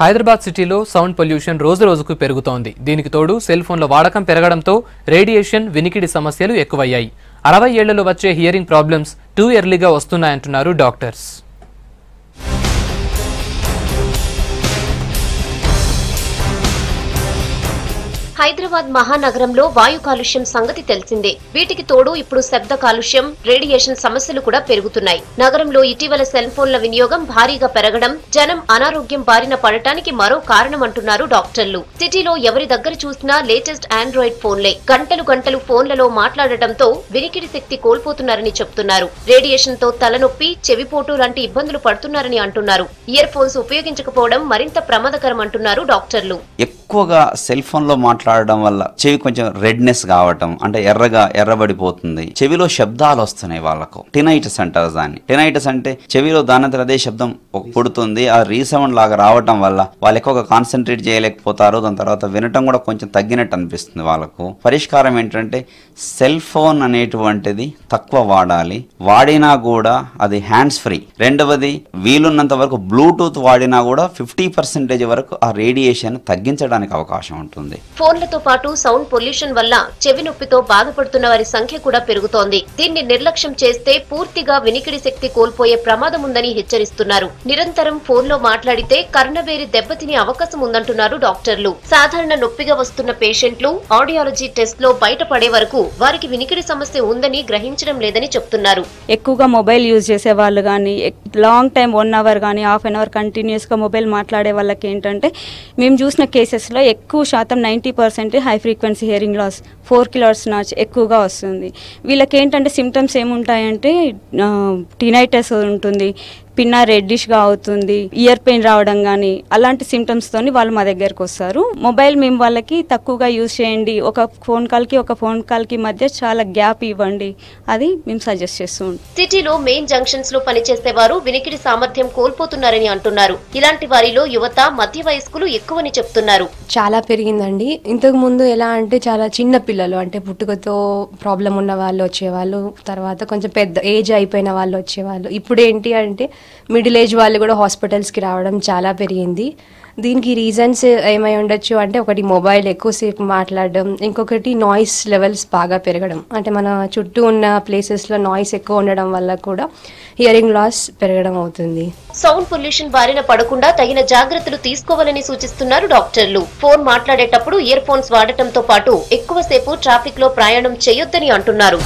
హైదరాబాద్ సిటీలో sound pollution రోజురోజుకు పెరుగుతోంది. దీనికి తోడు సెల్ ఫోన్ల వాడకం పెరగడంతో రేడియేషన్, వినికిడి సమస్యలు ఎక్కువయ్యాయి. 60 ఏళ్లలో వచ్చే హియరింగ్ ప్రాబ్లమ్స్ టూ ఎర్లీగా వస్తున్నాయంటున్నారు డాక్టర్స్. హైదరాబాద్ మహానగరంలో వాయు కాలుష్యం సంగతి తెలిసిందే. వీటికి తోడు ఇప్పుడు శబ్ద కాలుష్యం, రేడియేషన్ సమస్యలు కూడా పెరుగుతున్నాయి. నగరంలో ఇటీవల సెల్ ఫోన్ల వినియోగం భారీగా పెరగడం జనం అనారోగ్యం బారిన పడటానికి మరో కారణం అంటున్నారు డాక్టర్లు. సిటీలో ఎవరి దగ్గర చూసినా లేటెస్ట్ ఆండ్రాయిడ్ ఫోన్లే. గంటలు గంటలు ఫోన్లలో మాట్లాడటంతో వినికిడి శక్తి కోల్పోతున్నారని చెప్తున్నారు. రేడియేషన్ తో తలనొప్పి, చెవిపోటు లాంటి ఇబ్బందులు పడుతున్నారని అంటున్నారు. ఇయర్ ఫోన్స్ ఉపయోగించకపోవడం మరింత ప్రమాదకరం అంటున్నారు డాక్టర్లు. ఎక్కువగా సెల్ ఫోన్ లో మాట్లాడడం వల్ల చెవి కొంచెం రెడ్నెస్ కావటం, అంటే ఎర్రబడిపోతుంది. చెవిలో శబ్దాలు వస్తున్నాయి వాళ్ళకు. టినైటిస్ అంటారు దాన్ని. టినైటిస్ అంటే చెవిలో దానంతర అదే శబ్దం పుడుతుంది. ఆ రీసౌండ్ లాగా రావటం వల్ల వాళ్ళు ఎక్కువగా కాన్సన్ట్రేట్ చేయలేకపోతారు. దాని తర్వాత వినటం కూడా కొంచెం తగ్గినట్టు అనిపిస్తుంది వాళ్ళకు. పరిష్కారం ఏంటంటే సెల్ ఫోన్ అనేటువంటిది తక్కువ వాడాలి. వాడినా కూడా అది హ్యాండ్స్ ఫ్రీ. రెండవది, వీలున్నంత వరకు బ్లూటూత్ వాడినా కూడా 50% వరకు ఆ రేడియేషన్ తగ్గించడానికి అవకాశం ఉంటుంది. ఫోన్లతో పాటు సౌండ్ పొల్యూషన్ వల్ల చెవి నొప్పితో బాధపడుతున్న వారి సంఖ్య కూడా పెరుగుతోంది. దీన్ని నిర్లక్ష్యం చేస్తే పూర్తిగా వినికిడి శక్తి కోల్పోయే ప్రమాదం ఉందని హెచ్చరిస్తున్నారు. నిరంతరం ఫోన్లో మాట్లాడితే కర్ణవేరి దెబ్బతినే అవకాశం ఉందంటున్నారు డాక్టర్లు. సాధారణ నొప్పిగా వస్తున్న పేషెంట్లు ఆడియాలజీ టెస్ట్ లో బయటపడే వరకు వారికి వినికిడి సమస్య ఉందని గ్రహించడం లేదని చెప్తున్నారు. ఎక్కువగా మొబైల్ యూజ్ చేసే వాళ్ళు కానీ, లాంగ్ టైం 1 అవర్ కానీ హాఫ్ అన్ అవర్ కంటిన్యూస్ గా మొబైల్ మాట్లాడే వాళ్ళకి ఏంటంటే, మేము చూసిన కేసెస్ లో ఎక్కువ శాతం 90% high frequency hearing loss, 4 kHz notch ఎక్కువగా వస్తుంది. వీళ్ళకి ఏంటంటే సిమ్టమ్స్ ఏముంటాయంటే టినైటిస్ ఉంటుంది, పిన్న రెడ్డిష్గా అవుతుంది, ఇయర్ పెయిన్ రావడం కానీ అలాంటి సిమ్టమ్స్తోని వాళ్ళు మా దగ్గరకు వస్తారు. మొబైల్ మేము వాళ్ళకి తక్కువగా యూజ్ చేయండి, ఒక ఫోన్ కాల్కి మధ్య చాలా గ్యాప్ ఇవ్వండి, అది మేము సజెస్ట్ చేస్తాం. సిటీలో మెయిన్ జంక్షన్స్ లో పనిచేసే వారు వినికిడి సామర్థ్యం కోల్పోతున్నారని అంటున్నారు. ఇలాంటి వారిలో యువత, మధ్య వయస్కులు ఎక్కువని చెప్తున్నారు. చాలా పెరిగిందండి. ఇంతకు ముందు ఎలా అంటే చాలా చిన్న పిల్లలు, అంటే పుట్టుకతో ప్రాబ్లం ఉన్న వాళ్ళు వచ్చేవాళ్ళు, తర్వాత కొంచెం పెద్ద ఏజ్ అయిపోయిన వాళ్ళు వచ్చేవాళ్ళు. ఇప్పుడు ఏంటి అంటే మిడిల్ ఏజ్ వాళ్ళు కూడా హాస్పిటల్స్కి రావడం చాలా పెరిగింది. దీనికి రీజన్స్ ఏమై ఉండొచ్చు అంటే, ఒకటి మొబైల్ ఎక్కువసేపు మాట్లాడడం, ఇంకొకటి నాయిస్ లెవెల్స్ బాగా పెరగడం. అంటే మన చుట్టూ ఉన్న ప్లేసెస్లో నాయిస్ ఎక్కువ ఉండడం వల్ల కూడా హియరింగ్ లాస్ పెరగడం అవుతుంది. సౌండ్ పొల్యూషన్ బారిన పడకుండా తగిన జాగ్రత్తలు తీసుకోవాలని సూచిస్తున్నారు డాక్టర్లు. ఫోన్ మాట్లాడేటప్పుడు ఇయర్ ఫోన్స్ వాడటంతో పాటు ఎక్కువసేపు ట్రాఫిక్ లో ప్రయాణం చేయొద్దని అంటున్నారు.